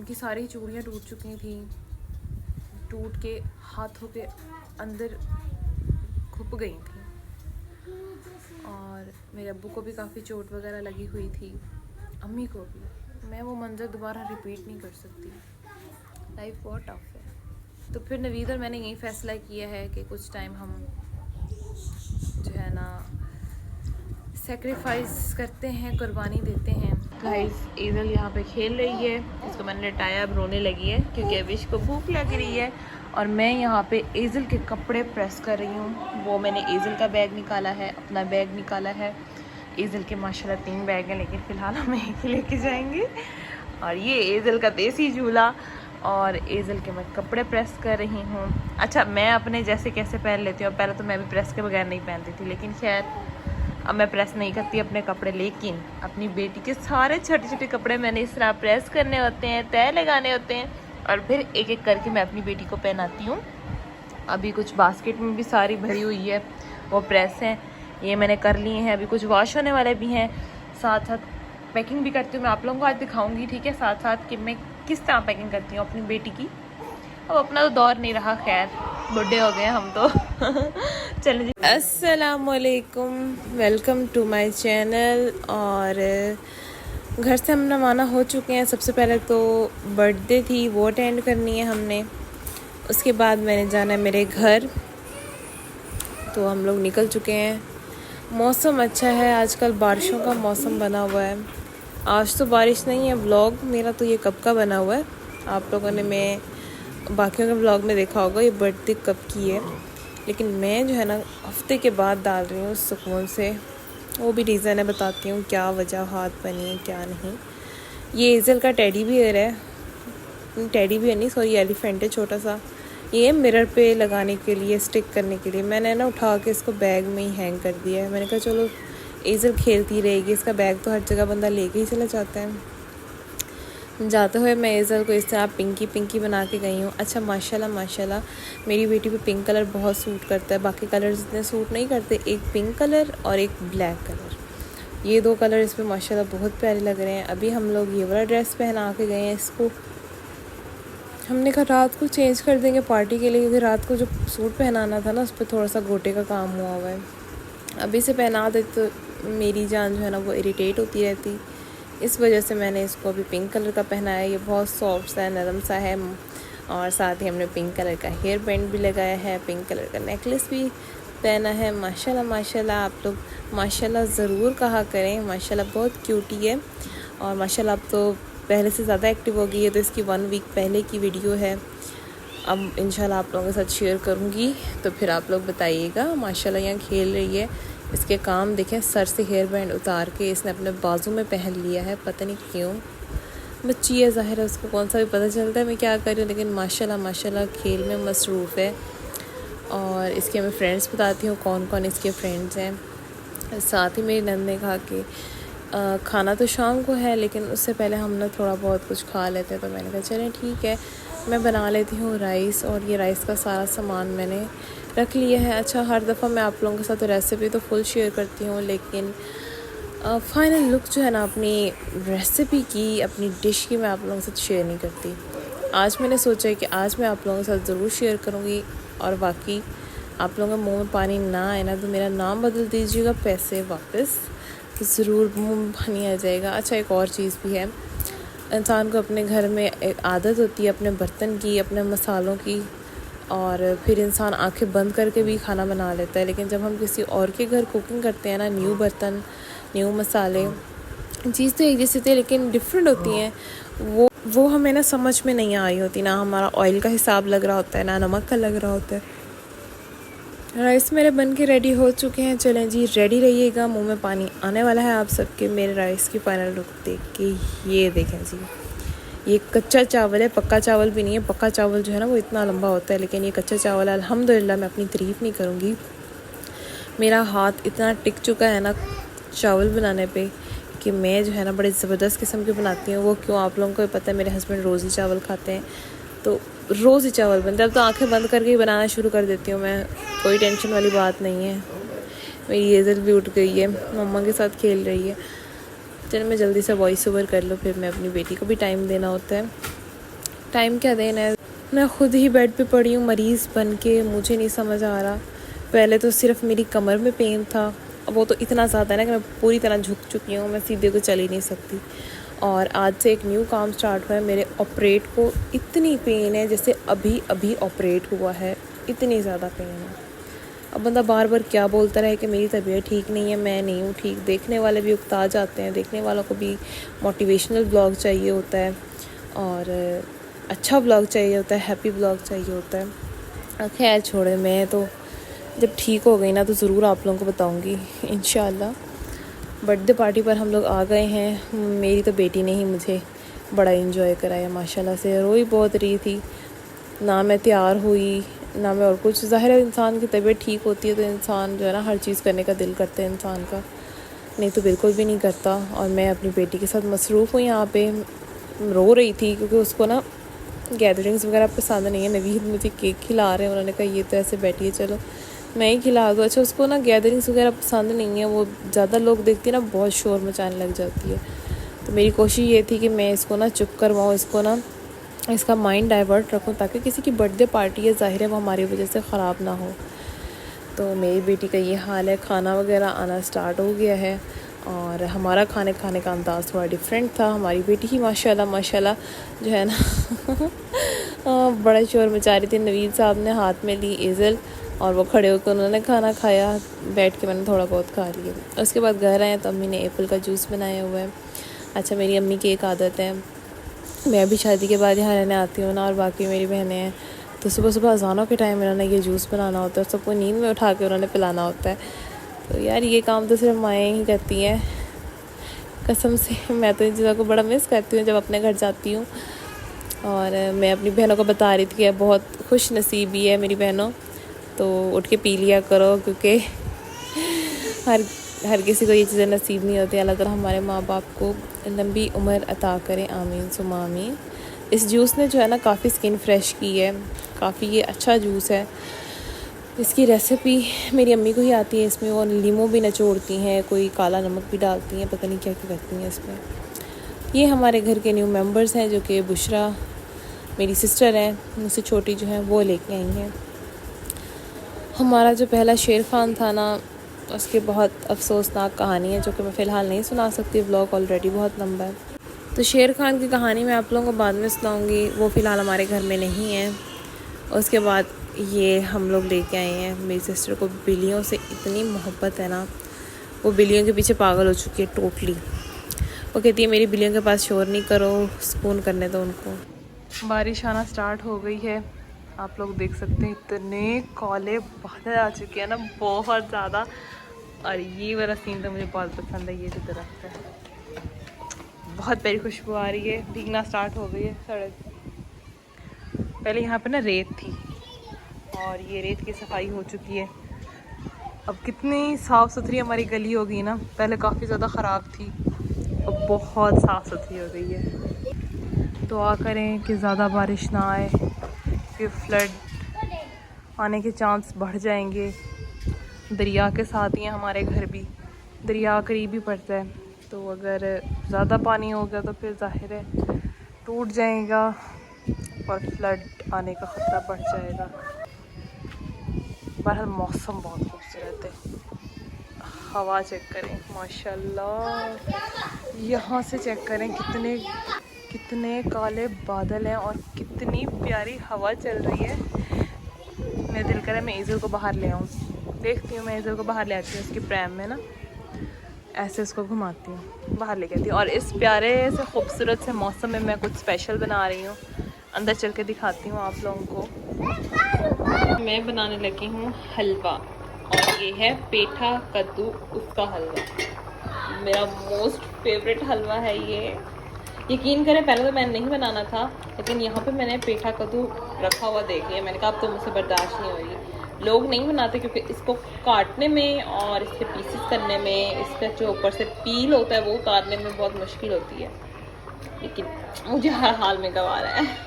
उनकी सारी चूड़ियाँ टूट चुकी थी, टूट के हाथों के अंदर घुप गई थी, और मेरे अब्बू को भी काफ़ी चोट वगैरह लगी हुई थी, अम्मी को भी। मैं वो मंज़र दोबारा रिपीट नहीं कर सकती। लाइफ बहुत टफ है। तो फिर नवीद और मैंने यही फ़ैसला किया है कि कुछ टाइम हम जो है ना सेक्रीफाइस करते हैं, कुर्बानी देते हैं। गाइस ईज़ल यहाँ पे खेल रही है, इसको मैंने लेटाया, अब रोने लगी है क्योंकि अविश को भूख लग रही है। और मैं यहाँ पे ईज़ल के कपड़े प्रेस कर रही हूँ। वो मैंने ईज़ल का बैग निकाला है, अपना बैग निकाला है। ईज़ल के माशाल्लाह 3 बैग हैं, लेकिन फ़िलहाल हम एक ही लेके जाएंगे। और ये ईज़ल का देसी झूला, और ईज़ल के मैं कपड़े प्रेस कर रही हूँ। अच्छा, मैं अपने जैसे कैसे पहन लेती हूँ, पहले तो मैं भी प्रेस के बगैर नहीं पहनती थी, लेकिन खैर अब मैं प्रेस नहीं करती अपने कपड़े। लेकिन अपनी बेटी के सारे छोटे छोटे कपड़े मैंने इस तरह प्रेस करने होते हैं, तय लगाने होते हैं, और फिर एक एक करके मैं अपनी बेटी को पहनाती हूँ। अभी कुछ बास्केट में भी सारी भरी हुई है, वो प्रेस हैं, ये मैंने कर लिए हैं। अभी कुछ वॉश होने वाले भी हैं, साथ साथ पैकिंग भी करती हूँ। मैं आप लोगों को आज दिखाऊंगी, ठीक है, साथ साथ कि मैं किस तरह पैकिंग करती हूँ अपनी बेटी की। अब अपना तो दौर नहीं रहा, खैर बुढ़े हो गए हम तो। चलिए जी, अस्सलामुअलैकुम, वेलकम टू माय चैनल। और घर से हम रवाना हो चुके हैं। सबसे पहले तो बर्थडे थी, वो अटेंड करनी है हमने। उसके बाद मैंने जाना है मेरे घर, तो हम लोग निकल चुके हैं। मौसम अच्छा है, आजकल बारिशों का मौसम बना हुआ है। आज तो बारिश नहीं है, व्लॉग मेरा तो ये कब का बना हुआ है। आप लोगों ने मैं बाकियों के व्लॉग में देखा होगा ये बर्थडे कब की है, लेकिन मैं जो है ना हफ्ते के बाद डाल रही हूँ सुकून से। वो भी रीज़न है, बताती हूँ क्या वजह हाथ बनी है क्या नहीं। ये ईज़ल का टेडी बियर है, टेडी बियर नहीं सॉरी, एलिफेंट है छोटा सा। ये मिरर पे लगाने के लिए, स्टिक करने के लिए मैंने ना उठा के इसको बैग में ही हैंग कर दिया है। मैंने कहा चलो ईज़ल खेलती रहेगी, इसका बैग तो हर जगह बंदा लेके ही चला जाता है। जाते हुए मैं ईज़ल को इस तरह पिंकी पिंकी बना के गई हूँ। अच्छा माशाल्लाह माशाल्लाह मेरी बेटी पे पिंक कलर बहुत सूट करता है, बाकी कलर्स इतने सूट नहीं करते। एक पिंक कलर और एक ब्लैक कलर, ये 2 कलर इस पर माशाल्लाह बहुत प्यारे लग रहे हैं। अभी हम लोग ये वाला ड्रेस पहना के गए हैं इसको। हमने कहा रात को चेंज कर देंगे पार्टी के लिए, क्योंकि रात को जो सूट पहनाना था ना उस पर थोड़ा सा गोटे का काम हुआ हुआ है। अभी से पहना दे तो मेरी जान जो है ना वो इरिटेट होती रहती, इस वजह से मैंने इसको अभी पिंक कलर का पहनाया। ये बहुत सॉफ्ट सा है, नरम सा है, और साथ ही हमने पिंक कलर का हेयर बैंड भी लगाया है, पिंक कलर का नेकलेस भी पहना है। माशाल्लाह माशाल्लाह, आप लोग माशाल्लाह ज़रूर कहा करें, माशाल्लाह बहुत क्यूटी है। और माशाल्लाह अब तो पहले से ज़्यादा एक्टिव हो गई है, तो इसकी 1 वीक पहले की वीडियो है। अब इंशाल्लाह आप लोगों के साथ शेयर करूँगी, तो फिर आप लोग बताइएगा। माशाल्लाह यहाँ खेल रही है, इसके काम देखें, सर से हेयर बैंड उतार के इसने अपने बाजू में पहन लिया है, पता नहीं क्यों। बच्ची है, ज़ाहिर है उसको कौन सा भी पता चलता है मैं क्या कर रही हूँ, लेकिन माशाल्लाह माशाल्लाह खेल में मसरूफ़ है। और इसके मैं फ्रेंड्स बताती हूँ कौन कौन इसके फ्रेंड्स हैं। साथ ही मेरी नंद ने कहा कि खाना तो शाम को है, लेकिन उससे पहले हम ना थोड़ा बहुत कुछ खा लेते हैं। तो मैंने कहा चलें ठीक है, मैं बना लेती हूँ राइस, और ये राइस का सारा सामान मैंने रख लिया है। अच्छा, हर दफ़ा मैं आप लोगों के साथ रेसिपी तो फुल शेयर करती हूँ, लेकिन फ़ाइनल लुक जो है ना अपनी रेसिपी की, अपनी डिश की, मैं आप लोगों के साथ शेयर नहीं करती। आज मैंने सोचा है कि आज मैं आप लोगों के साथ ज़रूर शेयर करूँगी, और बाकी आप लोगों के मुँह में पानी ना आए ना तो मेरा नाम बदल दीजिएगा, पैसे वापस ज़रूर मुँह में पानी आ जाएगा। अच्छा, एक और चीज़ भी है, इंसान को अपने घर में एक आदत होती है अपने बर्तन की, अपने मसालों की, और फिर इंसान आंखें बंद करके भी खाना बना लेता है। लेकिन जब हम किसी और के घर कुकिंग करते हैं ना, न्यू बर्तन, न्यू मसाले, चीज़ तो एक जैसी थी लेकिन डिफरेंट होती हैं। वो हमें ना समझ में नहीं आई होती, ना हमारा ऑयल का हिसाब लग रहा होता है, ना नमक का लग रहा होता है। राइस मेरे बन के रेडी हो चुके हैं। चलें जी, रेडी रहिएगा, मुंह में पानी आने वाला है आप सबके मेरे राइस की फाइनल लुक देख के। ये देखें जी, ये कच्चा चावल है, पक्का चावल भी नहीं है। पक्का चावल जो है ना वो इतना लंबा होता है, लेकिन ये कच्चा चावल है। अल्हम्दुलिल्लाह, मैं अपनी तारीफ़ नहीं करूँगी, मेरा हाथ इतना टिक चुका है ना चावल बनाने पे कि मैं जो है ना बड़े ज़बरदस्त किस्म के बनाती हूँ। वो क्यों, आप लोगों को भी पता है, मेरे हस्बैंड रोज़ ही चावल खाते हैं, तो रोज़ ही चावल बनते हैं। अब तो आंखें बंद करके ही बनाना शुरू कर देती हूँ मैं, कोई टेंशन वाली बात नहीं है। मेरी ईज़ल भी उठ गई है, मम्मा के साथ खेल रही है। चलो मैं जल्दी से वॉइस ओवर कर लूँ, फिर मैं अपनी बेटी को भी टाइम देना होता है। टाइम क्या देना है। मैं खुद ही बेड पे पड़ी हूँ मरीज़ बन के, मुझे नहीं समझ आ रहा। पहले तो सिर्फ मेरी कमर में पेन था, अब वो तो इतना ज़्यादा है ना कि मैं पूरी तरह झुक चुकी हूँ, मैं सीधे को चल ही नहीं सकती। और आज से एक न्यू काम स्टार्ट हुआ है। मेरे ऑपरेट को इतनी पेन है जैसे अभी अभी ऑपरेट हुआ है, इतनी ज़्यादा पेन है। अब बंदा बार बार क्या बोलता रहे कि मेरी तबीयत ठीक नहीं है, मैं नहीं हूँ ठीक। देखने वाले भी उकता जाते हैं, देखने वालों को भी मोटिवेशनल ब्लॉग चाहिए होता है और अच्छा ब्लॉग चाहिए होता है, हैप्पी ब्लॉग चाहिए होता है। खैर छोड़े, मैं तो जब ठीक हो गई ना तो ज़रूर आप लोगों को बताऊँगी इंशाल्लाह। बर्थडे पार्टी पर हम लोग आ गए हैं। मेरी तो बेटी ने ही मुझे बड़ा इन्जॉय कराया माशाल्लाह से, रोई बहुत रही थी। ना मैं तैयार हुई ना मैं और कुछ। ज़ाहिर है इंसान की तबीयत ठीक होती है तो इंसान जो है ना हर चीज़ करने का दिल करता है इंसान का, नहीं तो बिल्कुल भी नहीं करता। और मैं अपनी बेटी के साथ मसरूफ़ हूँ यहाँ पे। रो रही थी क्योंकि उसको ना गैदरिंग्स वगैरह पसंद नहीं है। नवीद मुझे केक खिला रहे हैं, उन्होंने कहा ये तो ऐसे बैठी है, चलो मैं ही खिला दूँ। अच्छा, उसको ना गैदरिंग्स वगैरह पसंद नहीं है, वो ज़्यादा लोग देखती है ना बहुत शोर मचाने लग जाती है। तो मेरी कोशिश ये थी कि मैं इसको ना चुप करवाऊँ, इसको ना इसका माइंड डाइवर्ट रखूँ ताकि किसी की बर्थडे पार्टी है ज़ाहिर है वो हमारी वजह से ख़राब ना हो। तो मेरी बेटी का ये हाल है। खाना वगैरह आना स्टार्ट हो गया है और हमारा खाने का अंदाज़ थोड़ा डिफरेंट था। हमारी बेटी ही माशाल्लाह जो है ना बड़ा शोर मचा रही थी। नवीद साहब ने हाथ में ली ईज़ल और वो खड़े होकर उन्होंने खाना खाया, बैठ के मैंने थोड़ा बहुत खा लिया। उसके बाद घर आए तो अम्मी ने एप्पल का जूस बनाया हुआ है। अच्छा, मेरी अम्मी की एक आदत है, मैं भी शादी के बाद यहाँ रहने आती हूँ ना और बाकी मेरी बहनें हैं, तो सुबह सुबह अज़ानों के टाइम इन्होंने ये जूस बनाना होता है और सबको नींद में उठा के उन्होंने पिलाना होता है। तो यार ये काम तो सिर्फ माएँ ही करती हैं कसम से। मैं तो इन चीज़ों को बड़ा मिस करती हूँ जब अपने घर जाती हूँ। और मैं अपनी बहनों को बता रही थी कि बहुत खुश नसीबी है मेरी बहनों, तो उठ के पी लिया करो क्योंकि हर किसी को ये चीज़ें नसीब नहीं होती। अल्लाह ताला हमारे माँ बाप को लंबी उम्र अता करें, आमीन सुम्मा आमीन। इस जूस ने जो है ना काफ़ी स्किन फ्रेश की है, काफ़ी ये अच्छा जूस है। इसकी रेसिपी मेरी अम्मी को ही आती है। इसमें वो लीमू भी निचोड़ती हैं, कोई काला नमक भी डालती हैं, पता नहीं क्या क्या करती हैं इसमें। ये हमारे घर के न्यू मेंबर्स हैं जो कि बुशरा मेरी सिस्टर है, मुझसे छोटी जो है वो लेके आई हैं। हमारा जो पहला शेर खान था ना, उसकी बहुत अफसोसनाक कहानी है जो कि मैं फ़िलहाल नहीं सुना सकती, व्लॉग ऑलरेडी बहुत लंबा है। तो शेर खान की कहानी मैं आप लोगों को बाद में सुनाऊंगी, वो फ़िलहाल हमारे घर में नहीं है। उसके बाद ये हम लोग लेके आए हैं। मेरी सिस्टर को बिल्लियों से इतनी मोहब्बत है ना, वो बिल्लियों के पीछे पागल हो चुकी है टोटली। वो कहती है मेरी बिल्लियों के पास शोर नहीं करो, सुकून करने दो उनको। बारिश आना स्टार्ट हो गई है, आप लोग देख सकते हैं इतने काले बादल आ चुके हैं ना, बहुत ज़्यादा। और ये वाला सीन तो मुझे बहुत पसंद है। ये जो दरख्त है, बहुत प्यारी खुशबू आ रही है। भीगना स्टार्ट हो गई है सड़क। पहले यहाँ पे ना रेत थी और ये रेत की सफाई हो चुकी है। अब कितनी साफ़ सुथरी हमारी गली हो गई ना, पहले काफ़ी ज़्यादा ख़राब थी, अब बहुत साफ़ सुथरी हो गई है। दुआ करें कि ज़्यादा बारिश ना आए, फिर फ्लड आने के चांस बढ़ जाएंगे। दरिया के साथ ही है हमारे घर भी, दरिया करीब ही पड़ता है, तो अगर ज़्यादा पानी हो गया तो फिर ज़ाहिर है टूट जाएगा और फ्लड आने का ख़तरा बढ़ जाएगा। बहरहाल मौसम बहुत खूबसूरत है। हवा चेक करें माशाल्लाह, यहाँ से चेक करें कितने काले बादल हैं और कितनी प्यारी हवा चल रही है। मेरा दिल करे मैं ईज़ल को बाहर ले आऊँ। देखती हूँ, मैं ईज़ल को बाहर ले आती हूँ, उसकी प्रैम में ना ऐसे उसको घुमाती हूँ, बाहर लेके आती हूँ। और इस प्यारे से खूबसूरत से मौसम में मैं कुछ स्पेशल बना रही हूँ, अंदर चल के दिखाती हूँ आप लोगों को। मैं बनाने लगी हूँ हलवा, और ये है पेठा कद्दू उसका हलवा। मेरा मोस्ट फेवरेट हलवा है ये। यकीन करें पहले तो मैंने नहीं बनाना था, लेकिन यहाँ पे मैंने पेठा कद्दू रखा हुआ देख लिया। मैंने कहा अब तो मुझसे बर्दाश्त नहीं हो रही। लोग नहीं बनाते क्योंकि इसको काटने में और इसके पीसेस करने में, इसका जो ऊपर से पील होता है वो उतारने में बहुत मुश्किल होती है, लेकिन मुझे हर हाल में गवारा है।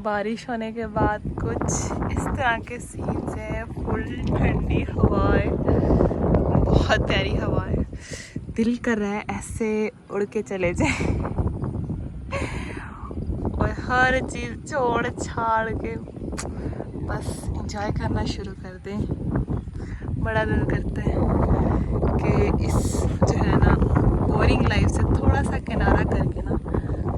बारिश होने के बाद कुछ इस तरह के सीन्स हैं। फुल ठंडी हवाएं, बहुत प्यारी हवा है। दिल कर रहा है ऐसे उड़ के चले जाए और हर चीज़ छोड़ छाड़ के बस एंजॉय करना शुरू कर दें। बड़ा दिल करता है कि इस जो है ना बोरिंग लाइफ से थोड़ा सा किनारा करके ना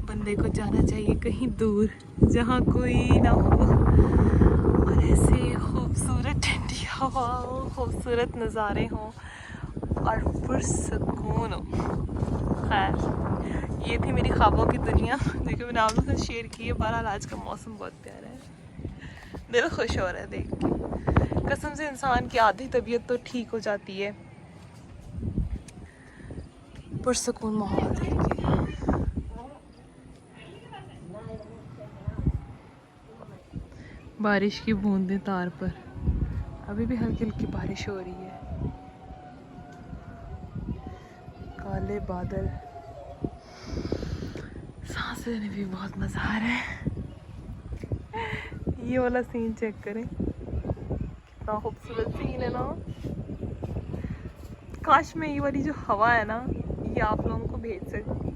बंदे को जाना चाहिए कहीं दूर, जहाँ कोई ना हो और ऐसे खूबसूरत ठंडी हवा हो, खूबसूरत नज़ारे हों और पुरसकून हो। खैर, ये थी मेरी ख्वाबों की दुनिया जो कि मैंने आप लोगों से शेयर की है। बहरहाल आज का मौसम बहुत प्यारा है, दिल खुश हो रहा है देख के। कसम से इंसान की आधी तबीयत तो ठीक हो जाती है पुरसकून माहौल देख के। बारिश की बूंदें तार पर, अभी भी हल्की हल्की बारिश हो रही है। काले बादल, सांस लेने भी बहुत मजा आ रहा है। ये वाला सीन चेक करें, कितना खूबसूरत सीन है ना। काश मैं ये वाली जो हवा है ना ये आप लोगों को भेज सकती,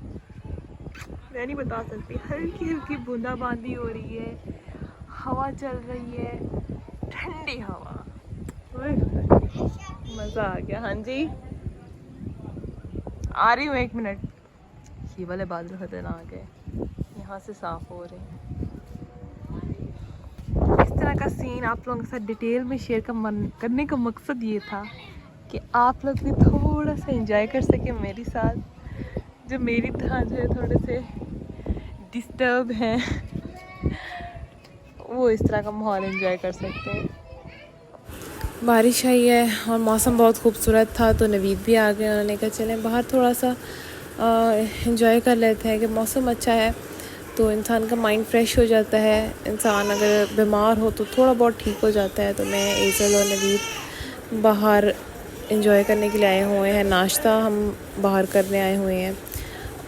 मैं नहीं बता सकती। हल्की हल्की बूंदाबांदी हो रही है, हवा चल रही है, ठंडी हवा, मज़ा आ गया। हाँ जी आ रही हूँ, 1 मिनट। ये वाले बादल खतरनाक है, यहाँ से साफ हो रहे हैं। इस तरह का सीन आप लोगों के साथ डिटेल में शेयर करने का मकसद ये था कि आप लोग भी थोड़ा सा एंजॉय कर सके मेरे साथ, जो मेरी तरह जो है थोड़े से डिस्टर्ब हैं वो इस तरह का माहौल एंजॉय कर सकते हैं। बारिश आई है और मौसम बहुत खूबसूरत था, तो नवीद भी आ गए। उन्होंने कहा चलें बाहर थोड़ा सा एंजॉय कर लेते हैं कि मौसम अच्छा है तो इंसान का माइंड फ्रेश हो जाता है। इंसान अगर बीमार हो तो थोड़ा बहुत ठीक हो जाता है। तो मैं एज़ल और नवीद बाहर एंजॉय करने के लिए आए हुए हैं। नाश्ता हम बाहर करने आए हुए हैं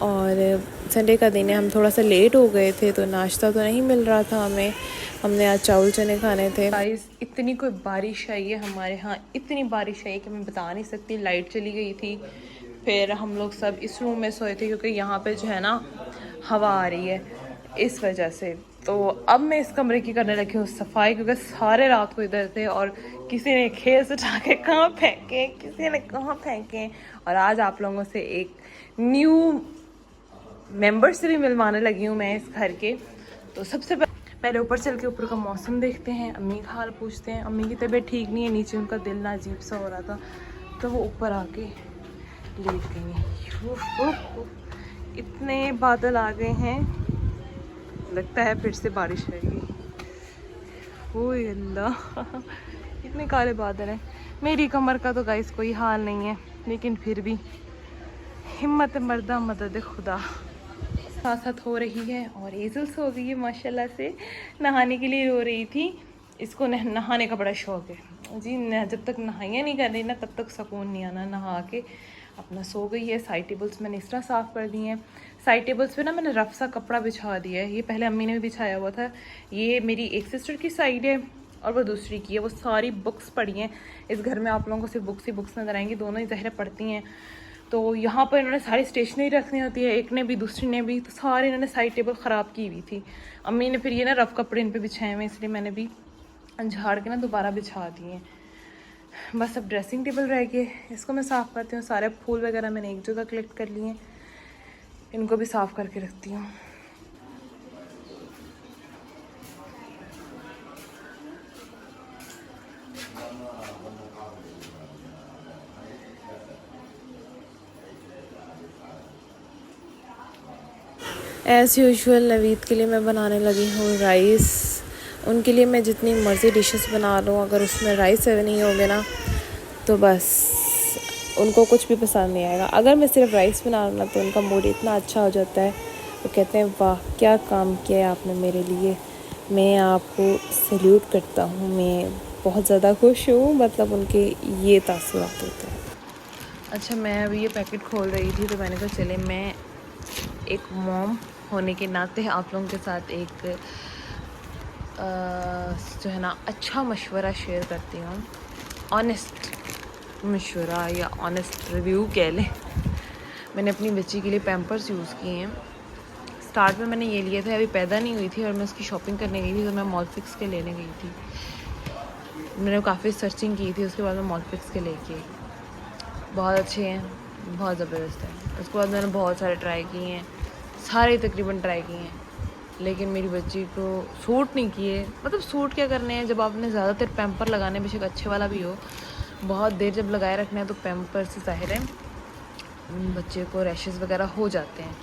और संडे का दिन है, हम थोड़ा सा लेट हो गए थे तो नाश्ता तो नहीं मिल रहा था हमें। हमने आज चावल चने खाने थे। गाइस इतनी कोई बारिश आई है हमारे यहाँ, इतनी बारिश आई है कि मैं बता नहीं सकती। लाइट चली गई थी, फिर हम लोग सब इस रूम में सोए थे क्योंकि यहाँ पे जो है ना हवा आ रही है इस वजह से। तो अब मैं इस कमरे की करने लगी हूँ सफाई, क्योंकि सारे रात को इधर थे और किसी ने खेल से उठा के कहाँ फेंके, किसी ने कहाँ फेंके। और आज आप लोगों से एक न्यू मेंबर से भी मिलवाने लगी हूँ मैं इस घर के। तो सबसे पहले ऊपर चल के ऊपर का मौसम देखते हैं, अम्मी का हाल पूछते हैं। अम्मी की तबीयत ठीक नहीं है, नीचे उनका दिल ना अजीब सा हो रहा था तो वो ऊपर आके लेट गई। इतने बादल आ गए हैं, लगता है फिर से बारिश आएगी। ओए अल्लाह इतने काले बादल हैं। मेरी कमर का तो गाइस कोई हाल नहीं है, लेकिन फिर भी हिम्मत मर्दा मदद खुदा साथ साथ हो रही है। और एज़ल सो गई है माशाल्लाह से, नहाने के लिए रो रही थी। इसको नहाने का बड़ा शौक़ है जी, जब तक नहाइयाँ नहीं कर रही ना तब तक सुकून नहीं आना। नहा के अपना सो गई है। साइड टेबल्स मैंने इस तरह साफ़ कर दी हैं। साइड टेबल्स पे ना मैंने रफ सा कपड़ा बिछा दिया है, ये पहले अम्मी ने भी बिछाया हुआ था। ये मेरी एक सिस्टर की साइड है और वो दूसरी की है। वो सारी बुक्स पढ़ी हैं, इस घर में आप लोगों को सिर्फ बुक्स ही बुक्स नज़र आएंगी, दोनों ही ज़हरा पढ़ती हैं। तो यहाँ पर इन्होंने सारी स्टेशनरी रखनी होती है, एक ने भी दूसरी ने भी, तो सारे इन्होंने साइड टेबल ख़राब की हुई थी। अम्मी ने फिर ये ना रफ़ कपड़े इन पर बिछाए हुए, इसलिए मैंने भी झाड़ के ना दोबारा बिछा दिए। बस अब ड्रेसिंग टेबल रह गए, इसको मैं साफ़ करती हूँ। सारे फूल वगैरह मैंने एक जगह कलेक्ट कर लिए हैं, इनको भी साफ़ करके रखती हूँ। एज़ यूजुअल नवीद के लिए मैं बनाने लगी हूँ राइस। उनके लिए मैं जितनी मर्ज़ी डिशेस बना लूँ, अगर उसमें राइस नहीं होंगे ना तो बस उनको कुछ भी पसंद नहीं आएगा। अगर मैं सिर्फ राइस बना लूँ ना तो उनका मूड इतना अच्छा हो जाता है, वो कहते हैं वाह क्या काम किया है आपने मेरे लिए, मैं आपको सैल्यूट करता हूँ, मैं बहुत ज़्यादा खुश हूँ। मतलब उनके ये तासुरात होते हैं। अच्छा मैं अभी ये पैकेट खोल रही थी तो मैंने कहा चले मैं एक मॉम होने के नाते आप लोगों के साथ एक जो है ना अच्छा मशवरा शेयर करती हूँ, ऑनेस्ट मशवरा या ऑनेस्ट रिव्यू कह लें। मैंने अपनी बच्ची के लिए पैम्पर्स यूज़ किए हैं। स्टार्ट में मैंने ये लिए थे, अभी पैदा नहीं हुई थी और मैं उसकी शॉपिंग करने गई थी, तो मैं मॉलफिक्स के लेने गई थी। मैंने काफ़ी सर्चिंग की थी, उसके बाद मैं मॉलफिक्स के लेके आई। बहुत अच्छे हैं, बहुत ज़बरदस्त है। उसके बाद मैंने बहुत सारे ट्राई किए हैं, सारे तकरीबन ट्राई किए हैं, लेकिन मेरी बच्ची को सूट नहीं किए। मतलब सूट क्या करने हैं, जब आपने ज़्यादातर पैम्पर लगाने, बेशक अच्छे वाला भी हो, बहुत देर जब लगाए रखना है तो पैम्पर से ज़ाहिर है बच्चे को रैशेस वगैरह हो जाते हैं।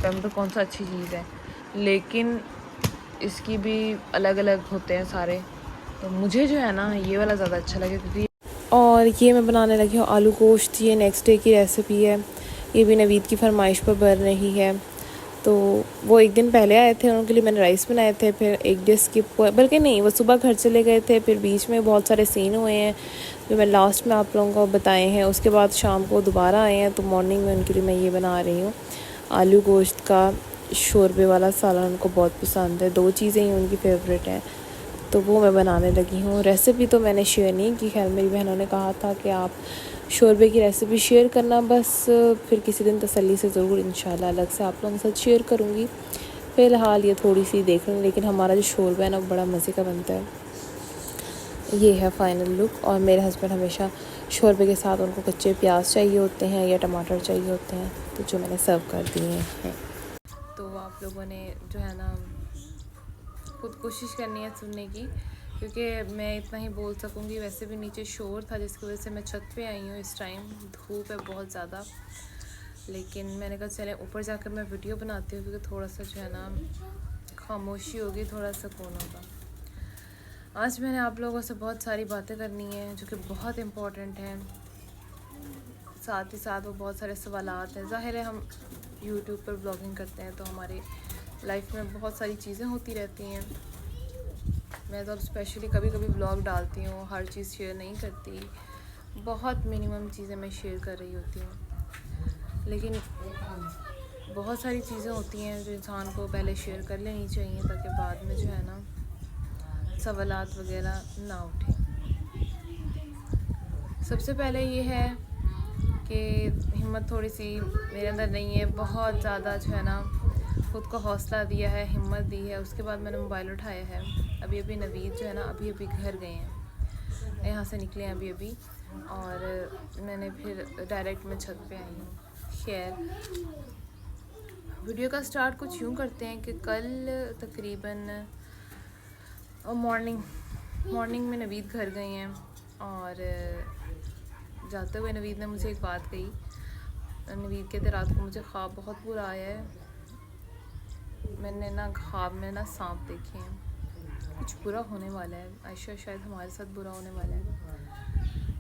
पैम्पर कौन सा अच्छी चीज़ है, लेकिन इसकी भी अलग अलग होते हैं सारे। तो मुझे जो है ना ये वाला ज़्यादा अच्छा लगे, क्योंकि और ये मैं बनाने लगी हूँ आलू गोश्त। ये नेक्स्ट डे की रेसिपी है, ये भी नवीद की फरमाइश पर बन रही है। तो वो एक दिन पहले आए थे, उनके लिए मैंने राइस बनाए थे, फिर एक डे स्किप हुआ, बल्कि नहीं, वो सुबह घर चले गए थे, फिर बीच में बहुत सारे सीन हुए हैं जो मैं लास्ट में आप लोगों को बताए हैं। उसके बाद शाम को दोबारा आए हैं, तो मॉर्निंग में उनके लिए मैं ये बना रही हूँ आलू गोश्त का शोरबे वाला सालन। उनको बहुत पसंद है, 2 चीज़ें ही उनकी फेवरेट हैं, तो वो मैं बनाने लगी हूँ। रेसिपी तो मैंने शेयर नहीं की, खैर मेरी बहनों ने कहा था कि आप शोरबे की रेसिपी शेयर करना, बस फिर किसी दिन तसल्ली से ज़रूर इंशाल्लाह अलग से आप लोगों के साथ शेयर करूँगी। फ़िलहाल ये थोड़ी सी देख लें, लेकिन हमारा जो शोरबा है ना बड़ा मज़े का बनता है। ये है फ़ाइनल लुक। और मेरे हस्बैंड हमेशा शोरबे के साथ उनको कच्चे प्याज चाहिए होते हैं या टमाटर चाहिए होते हैं, तो जो मैंने सर्व कर दिए हैं। तो आप लोगों ने जो है ना खुद कोशिश करनी है सुनने की, क्योंकि मैं इतना ही बोल सकूँगी। वैसे भी नीचे शोर था, जिसकी वजह से मैं छत पे आई हूँ। इस टाइम धूप है बहुत ज़्यादा, लेकिन मैंने कहा चले ऊपर जाकर मैं वीडियो बनाती हूँ, क्योंकि थोड़ा सा जो है ना खामोशी होगी, थोड़ा सुकून होगा। आज मैंने आप लोगों से बहुत सारी बातें करनी हैं जो कि बहुत इम्पोर्टेंट हैं, साथ ही साथ वो बहुत सारे सवालात हैं। ज़ाहिर है हम यूट्यूब पर ब्लॉगिंग करते हैं, तो हमारे लाइफ में बहुत सारी चीज़ें होती रहती हैं। मैं तो अब स्पेशली कभी कभी ब्लॉग डालती हूँ, हर चीज़ शेयर नहीं करती, बहुत मिनिमम चीज़ें मैं शेयर कर रही होती हूँ। लेकिन बहुत सारी चीज़ें होती हैं जो इंसान को पहले शेयर कर लेनी चाहिए, ताकि बाद में जो है ना सवालात वगैरह ना उठे। सबसे पहले ये है कि हिम्मत थोड़ी सी मेरे अंदर नहीं है, बहुत ज़्यादा जो है ना खुद को हौसला दिया है, हिम्मत दी है। उसके बाद मैंने मोबाइल उठाया है। अभी अभी नवीद जो है ना अभी घर गए हैं, यहाँ से निकले हैं अभी, और मैंने फिर डायरेक्ट मैं छत पे आई हूँ। खैर, वीडियो का स्टार्ट कुछ यूँ करते हैं कि कल तकरीबन मॉर्निंग में नवीद घर गए हैं, और जाते हुए नवीद ने मुझे एक बात कही। नवीद कहते रात को मुझे ख्वाब बहुत बुरा आया है, मैंने ना ख्वाब में ना सांप देखे हैं, कुछ बुरा होने वाला है, आयशा शायद हमारे साथ बुरा होने वाला है।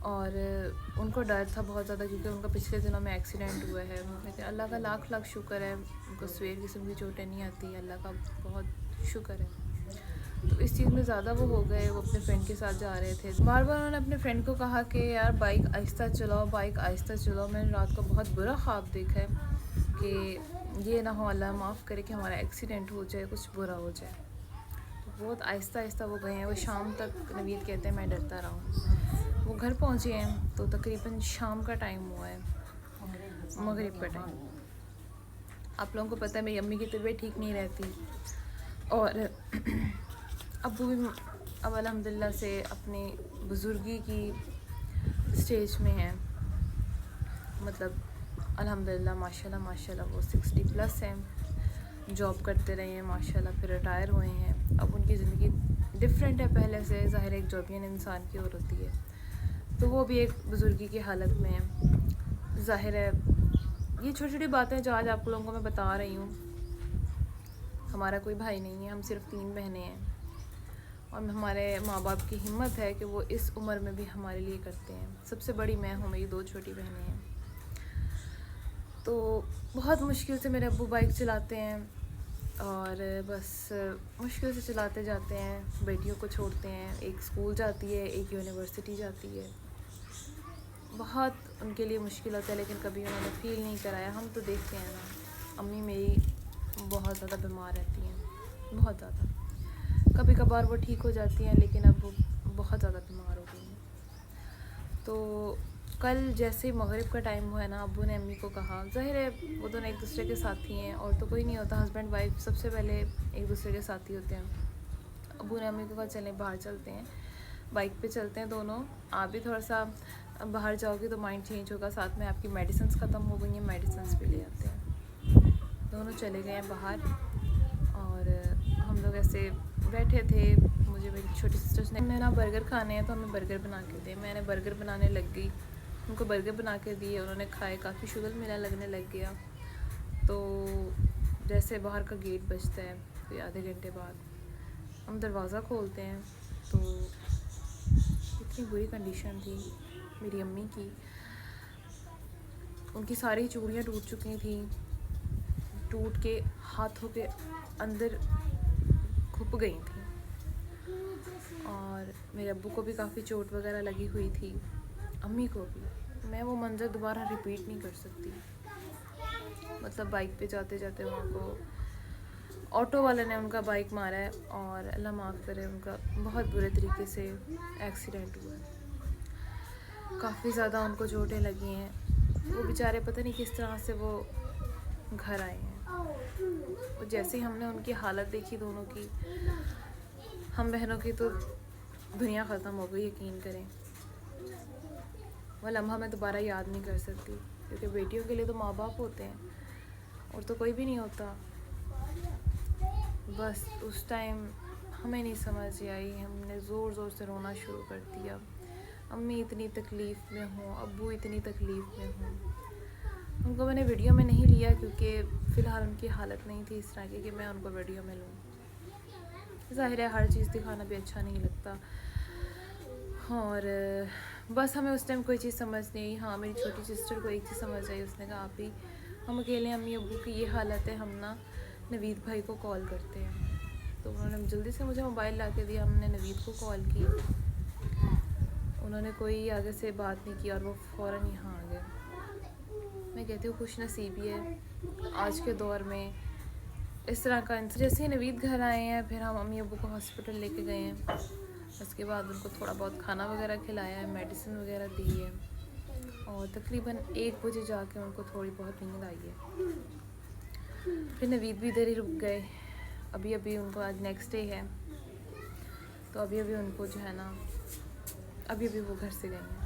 और उनको डर था बहुत ज़्यादा, क्योंकि उनका पिछले दिनों में एक्सीडेंट हुआ है। लेकिन अल्लाह का लाख लाख शुक्र है, उनको सवेर किस्म की चोटें नहीं आती, अल्लाह का बहुत शुक्र है। तो इस चीज़ में ज़्यादा वो हो गए। वो अपने फ्रेंड के साथ जा रहे थे, बार बार उन्होंने अपने फ्रेंड को कहा कि यार बाइक आहिस्ता चलाओ, बाइक आहिस्ता चलाओ। मैंने रात को बहुत बुरा ख्वाब देखा है कि ये ना हो, अल्लाह माफ़ करे, कि हमारा एक्सीडेंट हो जाए, कुछ बुरा हो जाए। तो बहुत आहिस्ता आहिस्ता वो गए हैं। वो शाम तक, नवीद कहते हैं, मैं डरता रहा हूँ। वो घर पहुँचे हैं तो तकरीबन शाम का टाइम हुआ है, मगरिब का टाइम। आप लोगों को पता है मेरी अम्मी की तबीयत ठीक नहीं रहती, और अबू भी अब अल्हम्दुलिल्लाह से अपनी बुज़ुर्गी की स्टेज में हैं। मतलब अल्हम्दुलिल्लाह माशाल्लाह माशाल्लाह वो 60+ हैं, जॉब करते रहे हैं माशाल्लाह, फिर रिटायर हुए हैं। अब उनकी ज़िंदगी डिफरेंट है पहले से। ज़ाहिर एक जॉबियन इंसान की और होती है, तो वो भी एक बुज़ुर्गी की हालत में है। ज़ाहिर है ये छोटी छोटी बातें जो आज आप लोगों को मैं बता रही हूँ। हमारा कोई भाई नहीं है, हम सिर्फ 3 बहनें हैं, और हमारे माँ बाप की हिम्मत है कि वो इस उम्र में भी हमारे लिए करते हैं। सबसे बड़ी मैं हूँ, मेरी 2 छोटी बहनें हैं। तो बहुत मुश्किल से मेरे अब्बू बाइक चलाते हैं, और बस मुश्किल से चलाते जाते हैं। बेटियों को छोड़ते हैं, एक स्कूल जाती है, एक यूनिवर्सिटी जाती है। बहुत उनके लिए मुश्किल होता है, लेकिन कभी उन्होंने फ़ील नहीं कराया। हम तो देखते हैं ना, अम्मी मेरी बहुत ज़्यादा बीमार रहती हैं, बहुत ज़्यादा। कभी कभार वो ठीक हो जाती हैं, लेकिन अब वो बहुत ज़्यादा बीमार हो गई हैं। तो कल जैसे मगरिब का टाइम हुआ है ना, अब्बू ने अम्मी को कहा, ज़ाहिर है वो दोनों एक दूसरे के साथी हैं और तो कोई नहीं होता, हस्बैंड वाइफ सबसे पहले एक दूसरे के साथी होते हैं। अब्बू ने अम्मी को कहा चलें बाहर चलते हैं, बाइक पे चलते हैं दोनों, आप भी थोड़ा सा बाहर जाओगे तो माइंड चेंज होगा, साथ में आपकी मेडिसिन ख़त्म हो गई हैं, मेडिसिन भी ले आते हैं। दोनों चले गए हैं बाहर और हम लोग ऐसे बैठे थे। मुझे मेरी छोटी सिस्टर्स ने ना बर्गर खाने हैं तो हमें बर्गर बना के दिए। मैंने बर्गर बनाने लग गई, उनको बर्गर बना के दिए, उन्होंने खाए, काफ़ी शुगर मेला लगने लग गया। तो जैसे बाहर का गेट बजता है कोई आधे घंटे बाद, हम दरवाज़ा खोलते हैं तो इतनी बुरी कंडीशन थी मेरी अम्मी की, उनकी सारी चूड़ियाँ टूट चुकी थी, टूट के हाथों के अंदर घुप गई थी और मेरे अब्बू को भी काफ़ी चोट वगैरह लगी हुई थी, अम्मी को भी। मैं वो मंज़र दोबारा रिपीट नहीं कर सकती। मतलब बाइक पे जाते जाते वहाँ को ऑटो वाले ने उनका बाइक मारा है और अल्लाह माफ़ करे, उनका बहुत बुरे तरीके से एक्सीडेंट हुआ है, काफ़ी ज़्यादा उनको चोटें लगी हैं। वो बेचारे पता नहीं किस तरह से वो घर आए हैं। वो जैसे ही हमने उनकी हालत देखी दोनों की, हम बहनों की, तो दुनिया ख़त्म हो गई, यकीन करें। वो लम्हा मैं दोबारा याद नहीं कर सकती, क्योंकि बेटियों के लिए तो माँ बाप होते हैं और तो कोई भी नहीं होता। बस उस टाइम हमें नहीं समझ आई, हमने ज़ोर ज़ोर से रोना शुरू कर दिया। अम्मी इतनी तकलीफ़ में हों, अब्बू इतनी तकलीफ़ में हों। उनको मैंने वीडियो में नहीं लिया क्योंकि फ़िलहाल उनकी हालत नहीं थी इस तरह की कि मैं उनको वीडियो में लूँ। ज़ाहिर है हर चीज़ दिखाना भी अच्छा नहीं लगता। और बस हमें उस टाइम कोई चीज़ समझ नहीं आई। हाँ, मेरी छोटी सिस्टर को एक चीज़ समझ आई, उसने कहा आप ही हम अकेले, अम्मी अब्बू की ये हालत है, हम ना नवीद भाई को कॉल करते हैं। तो उन्होंने जल्दी से मुझे मोबाइल ला के दिया, हमने नवीद को कॉल की, उन्होंने कोई आगे से बात नहीं की और वो फ़ौरन यहाँ आ गए। मैं कहती हूँ खुश नसीबी है आज के दौर में इस तरह का। जैसे ही नवीद घर आए हैं, फिर हम अम्मी अब्बू को हॉस्पिटल लेके गए हैं। उसके बाद उनको थोड़ा बहुत खाना वगैरह खिलाया है, मेडिसिन वगैरह दी है और तकरीबन 1 बजे जाके उनको थोड़ी बहुत नींद आई है। फिर नवीद भी इधर ही रुक गए। अभी अभी उनको आज नेक्स्ट डे है, तो अभी अभी उनको जो है ना, अभी अभी वो घर से गए हैं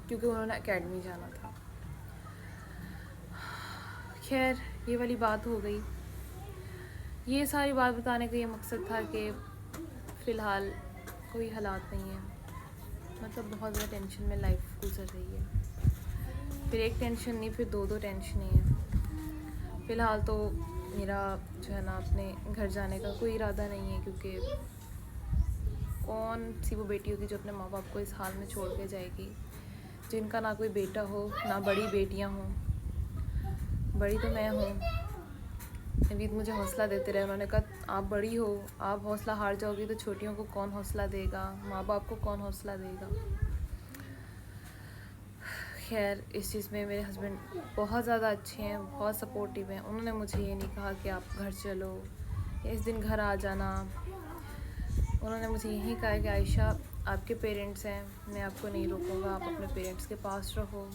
क्योंकि उन्होंने एकेडमी जाना था। खैर ये वाली बात हो गई। ये सारी बात बताने का ये मकसद था कि फ़िलहाल कोई हालात नहीं है, मतलब बहुत ज़्यादा टेंशन में लाइफ गुजर रही है। फिर एक टेंशन नहीं, फिर 2 टेंशनें हैं। फ़िलहाल तो मेरा जो है ना अपने घर जाने का कोई इरादा नहीं है, क्योंकि कौन सी वो बेटी होगी जो अपने माँ बाप को इस हाल में छोड़ के जाएगी, जिनका ना कोई बेटा हो ना बड़ी बेटियाँ हों। बड़ी तो मैं हूँ। नवीद मुझे हौसला देते रहे, उन्होंने कहा आप बड़ी हो, आप हौसला हार जाओगी तो छोटियों को कौन हौसला देगा, माँ बाप को कौन हौसला देगा। खैर इस चीज़ में मेरे हस्बैंड बहुत ज़्यादा अच्छे हैं, बहुत सपोर्टिव हैं। उन्होंने मुझे ये नहीं कहा कि आप घर चलो या इस दिन घर आ जाना। उन्होंने मुझे यही कहा कि आयशा आपके पेरेंट्स हैं, मैं आपको नहीं रोकूंगा, आप अपने पेरेंट्स के पास रहो।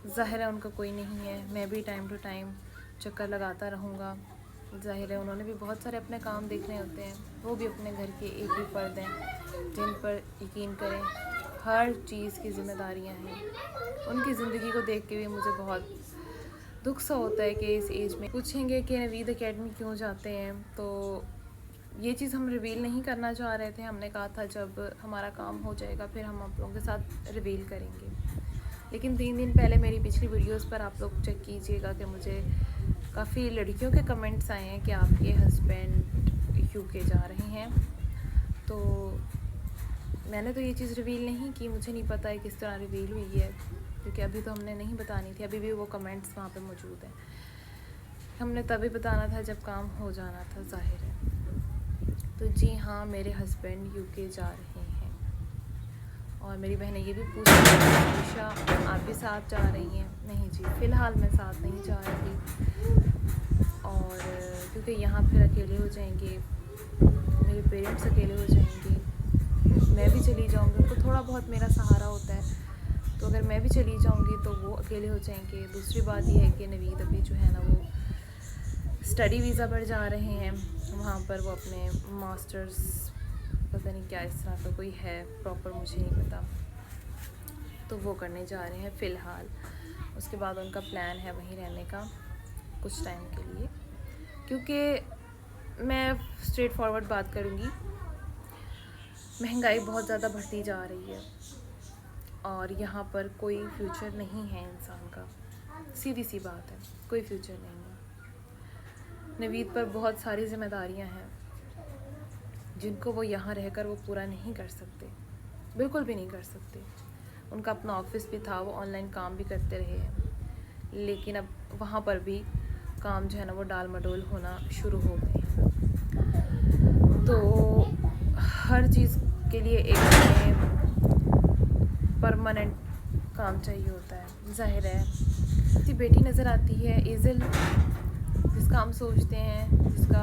ज़ाहिर है उनका कोई नहीं है, मैं भी टाइम टू टाइम चक्कर लगाता रहूँगा। ज़ाहिर है उन्होंने भी बहुत सारे अपने काम देखने होते हैं, वो भी अपने घर के एक ही फ़र्द हैं जिन पर यकीन करें हर चीज़ की ज़िम्मेदारियाँ हैं। उनकी ज़िंदगी को देख के भी मुझे बहुत दुख सा होता है कि इस एज में पूछेंगे कि नवीद एकेडमी क्यों जाते हैं, तो ये चीज़ हम रिवील नहीं करना चाह रहे थे। हमने कहा था जब हमारा काम हो जाएगा फिर हम आप लोगों के साथ रिवील करेंगे। लेकिन 3 दिन पहले मेरी पिछली वीडियोस पर आप लोग चेक कीजिएगा कि मुझे काफ़ी लड़कियों के कमेंट्स आए हैं कि आपके हस्बैंड यूके जा रहे हैं। तो मैंने तो ये चीज़ रिवील नहीं की, मुझे नहीं पता है किस तरह रिवील हुई है, क्योंकि अभी तो हमने नहीं बतानी थी। अभी भी वो कमेंट्स वहाँ पे मौजूद हैं। हमने तभी बताना था जब काम हो जाना था, ज़ाहिर है। तो जी हाँ, मेरे हस्बैंड यूके जा रहे हैं और मेरी बहनें ये भी पूछ रही हैं आयशा आप भी साथ जा रही हैं? नहीं जी, फ़िलहाल मैं साथ नहीं जा रही, और क्योंकि यहाँ फिर अकेले हो जाएंगे मेरे पेरेंट्स अकेले हो जाएंगे, मैं भी चली जाऊंगी, उनको थोड़ा बहुत मेरा सहारा होता है, तो अगर मैं भी चली जाऊंगी तो वो अकेले हो जाएंगे। दूसरी बात ये है कि नवीद अभी जो है ना वो स्टडी वीज़ा पर जा रहे हैं, वहाँ पर वो अपने मास्टर्स, पता नहीं क्या इस तरह का कोई है, प्रॉपर मुझे नहीं पता, तो वो करने जा रहे हैं फ़िलहाल। उसके बाद उनका प्लान है वहीं रहने का कुछ टाइम के लिए, क्योंकि मैं स्ट्रेट फॉरवर्ड बात करूँगी, महंगाई बहुत ज़्यादा बढ़ती जा रही है और यहाँ पर कोई फ्यूचर नहीं है इंसान का, सीधी सी बात है, कोई फ्यूचर नहीं है। नवीद पर बहुत सारी जिम्मेदारियाँ हैं जिनको वो यहाँ रहकर वो पूरा नहीं कर सकते, बिल्कुल भी नहीं कर सकते। उनका अपना ऑफिस भी था, वो ऑनलाइन काम भी करते रहे हैं, लेकिन अब वहाँ पर भी काम जो है ना वो डाल मडोल होना शुरू हो गए हैं। तो हर चीज़ के लिए एक परमानेंट काम चाहिए होता है। जाहिर है उसकी बेटी नज़र आती है ईज़िल, जिसका हम सोचते हैं जिसका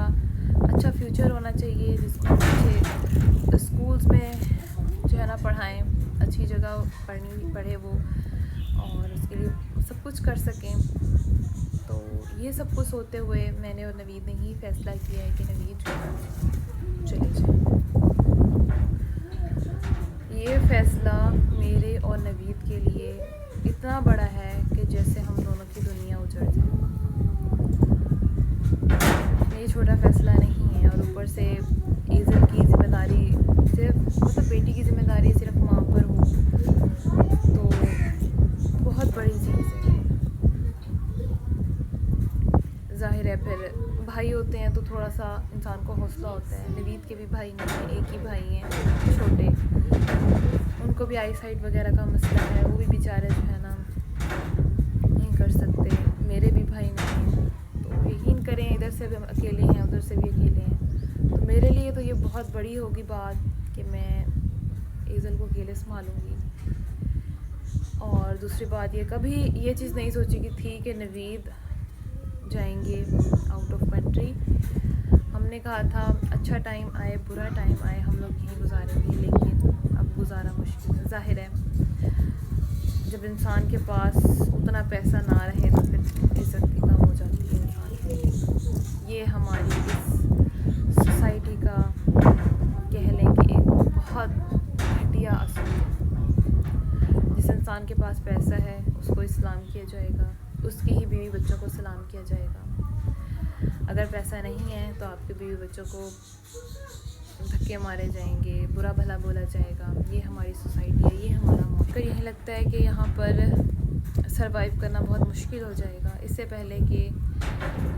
अच्छा फ्यूचर होना चाहिए, जिसको हम अच्छे स्कूल्स में जो है ना पढ़ाएं, अच्छी जगह पढ़े वो, और उसके लिए सब कुछ कर सकें। तो ये सब कुछ होते हुए मैंने और नवीद ने ही फ़ैसला किया है कि नवीद जो है चले जाए। ये फ़ैसला मेरे और नवीद के लिए इतना बड़ा है कि जैसे हम दोनों की दुनिया उजड़ जाए। ये छोटा फ़ैसला नहीं है, और ऊपर से ईज़ल की ज़िम्मेदारी सिर्फ, मतलब बेटी की ज़िम्मेदारी सिर्फ माँ पर हो, तो बहुत बड़ी चीज़ है। ज़ाहिर है फिर भाई होते हैं तो थोड़ा सा इंसान को हौसला होता है। नवीद के भी भाई नहीं है, एक ही भाई हैं छोटे, उनको भी आई साइट वगैरह का मसला है, वो भी बेचारे जो है ना नहीं कर सकते। मेरे भी भाई नहीं हैं, तो यकीन करें इधर से भी हम अकेले हैं, उधर से भी अकेले हैं। तो मेरे लिए तो ये बहुत बड़ी होगी बात कि मैं ईज़ल को अकेले संभालूँगी। और दूसरी बात, ये कभी ये चीज़ नहीं सोची कि थी कि नवीद जाएंगे आउट ऑफ कंट्री। हमने कहा था अच्छा टाइम आए बुरा टाइम आए हम लोग यहीं गुजारेंगे, लेकिन अब गुजारा मुश्किल है। ज़ाहिर है जब इंसान के पास उतना पैसा ना रहे तो फिर इज़्ज़त भी कम हो जाती है इंसान की। ये हमारी इस सोसाइटी का कह लें कि एक बहुत घटिया असूल है। जिस इंसान के पास पैसा है उसको इस्लाम किया जाएगा, उसकी ही बीवी बच्चों को सलाम किया जाएगा। अगर पैसा नहीं है तो आपके बीवी बच्चों को धक्के मारे जाएंगे, बुरा भला बोला जाएगा। ये हमारी सोसाइटी है, ये हमारा मौका। यही लगता है कि यहाँ पर सरवाइव करना बहुत मुश्किल हो जाएगा। इससे पहले कि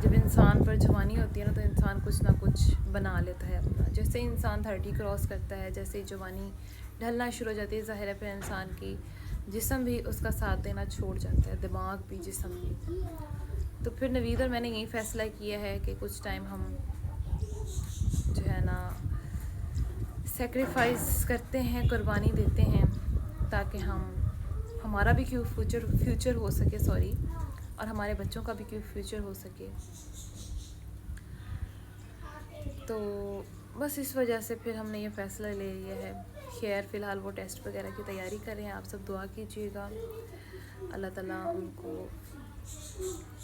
जब इंसान पर जवानी होती है ना, तो इंसान कुछ ना कुछ बना लेता है अपना। जैसे इंसान 30 क्रॉस करता है, जैसे जवानी ढलना शुरू हो जाती है, ज़ाहिर है फिर इंसान की जिस्म भी उसका साथ देना छोड़ जाता है, दिमाग भी जिस्म भी। तो फिर नवीद और मैंने यही फ़ैसला किया है कि कुछ टाइम हम जो है ना सेक्रीफाइस करते हैं, कुर्बानी देते हैं, ताकि हमारा भी क्यों फ्यूचर हो सके, और हमारे बच्चों का भी क्यों फ्यूचर हो सके। तो बस इस वजह से फिर हमने ये फ़ैसला ले लिया है। खैर फ़िलहाल वो टेस्ट वगैरह की तैयारी कर रहे हैं, आप सब दुआ कीजिएगा अल्लाह ताला उनको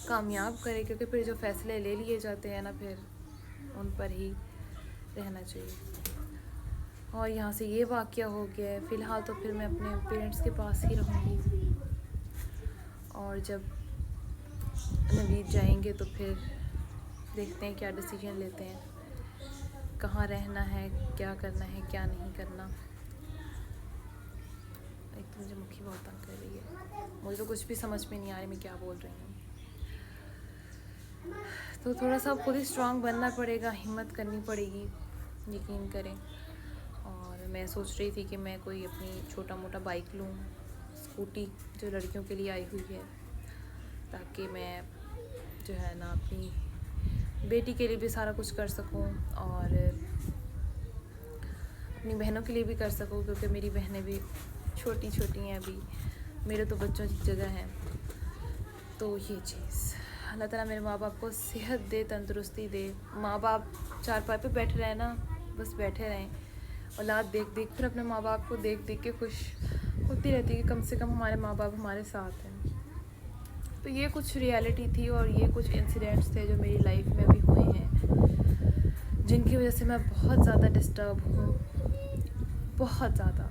कामयाब करे, क्योंकि फिर जो फ़ैसले ले लिए जाते हैं ना फिर उन पर ही रहना चाहिए। और यहाँ से ये वाक़या हो गया है। फ़िलहाल तो फिर मैं अपने पेरेंट्स के पास ही रहूँगी, और जब नवीद जाएंगे तो फिर देखते हैं क्या डिसीजन लेते हैं, कहाँ रहना है, क्या करना है, क्या नहीं करना। एक तो मुझे मुखी बहुत तंग कर रही है, मुझे तो कुछ भी समझ में नहीं आ रही मैं क्या बोल रही हूँ। तो थोड़ा सा खुद ही स्ट्रांग बनना पड़ेगा, हिम्मत करनी पड़ेगी, यकीन करें। और मैं सोच रही थी कि मैं कोई अपनी छोटा मोटा बाइक लूँ, स्कूटी जो लड़कियों के लिए आई हुई है, ताकि मैं जो है ना अपनी बेटी के लिए भी सारा कुछ कर सकूं और अपनी बहनों के लिए भी कर सकूं, क्योंकि मेरी बहनें भी छोटी छोटी हैं अभी, मेरे तो बच्चों की जगह हैं। तो ये चीज़ अल्लाह ताला मेरे माँ बाप को सेहत दे, तंदुरुस्ती दे। माँ बाप चारपाई पे बैठे रहे ना बस बैठे रहें। औलाद देख देख फिर अपने माँ बाप को देख देख के खुश होती रहती है कि कम से कम हमारे माँ बाप हमारे साथ हैं। तो ये कुछ रियलिटी थी और ये कुछ इंसिडेंट्स थे जो मेरी लाइफ में अभी हुए हैं, जिनकी वजह से मैं बहुत ज़्यादा डिस्टर्ब हूँ, बहुत ज़्यादा।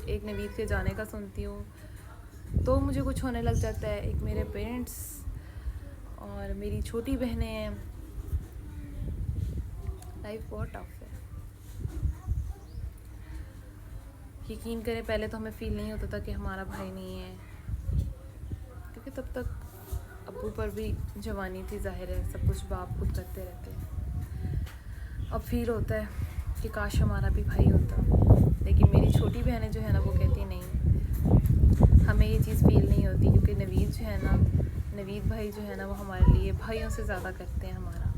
एक नवीद के जाने का सुनती हूँ तो मुझे कुछ होने लग जाता है, एक मेरे पेरेंट्स और मेरी छोटी बहनें हैं। लाइफ बहुत टफ है। यकीन करें पहले तो हमें फ़ील नहीं होता था कि हमारा भाई नहीं है, क्योंकि तब तक अब्बू पर भी जवानी थी, जाहिर है सब कुछ बाप खुद करते रहते हैं। अब फील होता है कि काश हमारा भी भाई होता, लेकिन मेरी छोटी बहनें जो है ना वो कहती नहीं, हमें ये चीज़ फील नहीं होती, क्योंकि नवीद जो है ना, नवीद भाई जो है ना वो हमारे लिए भाइयों से ज़्यादा करते हैं हमारा,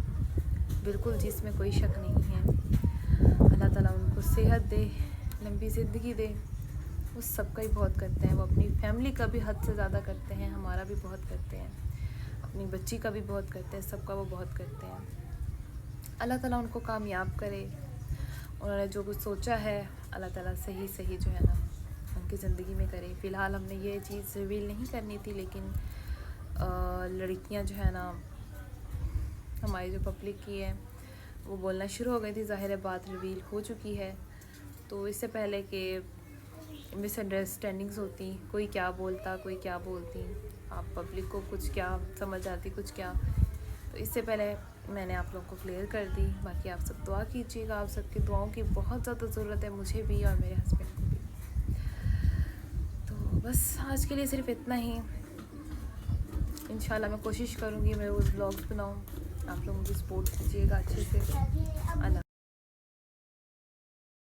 बिल्कुल जिसमें कोई शक नहीं है। अल्लाह ताला उनको सेहत दे, लंबी ज़िंदगी दे। वो सबका ही बहुत करते हैं, वो अपनी फैमिली का भी हद से ज़्यादा करते हैं, हमारा भी बहुत करते हैं, अपनी बच्ची का भी बहुत करते हैं, सबका वो बहुत करते हैं। अल्लाह ताला उनको कामयाब करे। उन्होंने जो कुछ सोचा है अल्लाह ताला सही सही जो है ना उनकी ज़िंदगी में करे। फ़िलहाल हमने ये चीज़ रिवील नहीं करनी थी, लेकिन लड़कियां जो है ना हमारी जो पब्लिक की है वो बोलना शुरू हो गई थी। ज़ाहिर है बात रिवील हो चुकी है, तो इससे पहले कि मिसअंडरस्टैंडिंग्स होती, कोई क्या बोलता कोई क्या बोलती, आप पब्लिक को कुछ क्या समझ आती कुछ क्या, तो इससे पहले मैंने आप लोगों को क्लियर कर दी। बाकी आप सब दुआ कीजिएगा, आप सबकी दुआओं की बहुत ज़्यादा ज़रूरत है, मुझे भी और मेरे हस्बैंड को भी। तो बस आज के लिए सिर्फ इतना ही। इंशाल्लाह मैं कोशिश करूँगी मैं रोज़ व्लॉग्स बनाऊँ, आप लोग मुझे सपोर्ट कीजिएगा अच्छे से। अल्लाह।